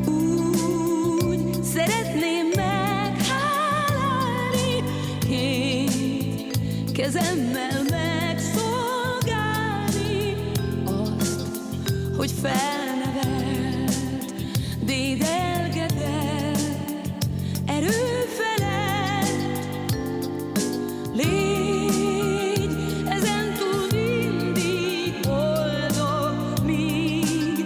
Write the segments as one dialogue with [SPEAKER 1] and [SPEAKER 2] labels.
[SPEAKER 1] Úgy szeretném meghálálni, két kezemmel megszolgálni azt, hogy felnevelt, dédelgetett erő felett. Légy ezentúl mindig boldog, míg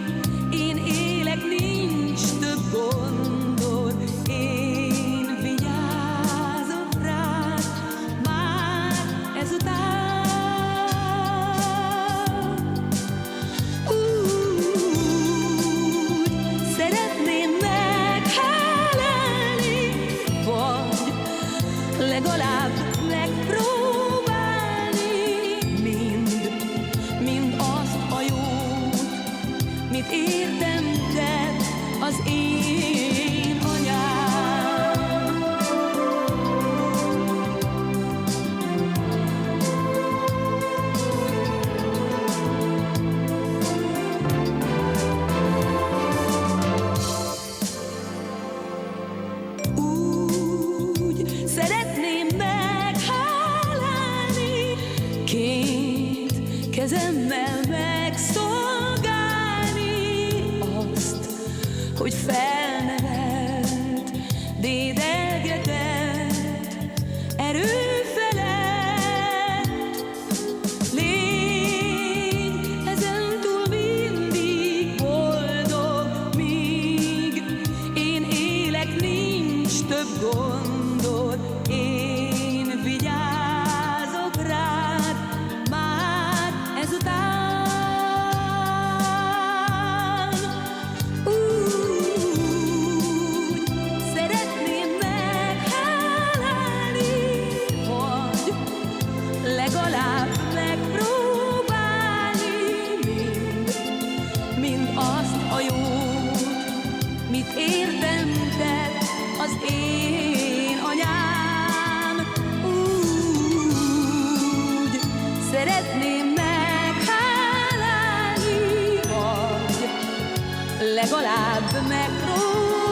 [SPEAKER 1] én élek, nincs több gondod. Én vigyázok rád már ezután. Szeretném meghálálni, vagy legalább megpróbálni mind azt a jót, mit értem tett az én anyám. Úgy szeretném meghálálni, két kezemmel megszolgálni azt, hogy felnevelt, dédelgetett erő felett. Légy ezentúl mindig boldog, míg én élek, nincs több gondod. Én vigyázok rád már ezután. Úgy szeretném meghálálni, vagy legalább megpróbálni mind azt a jót, mit értem tett az én anyám. Úgy szeretném meghálálni, vagy legalább megpróbálni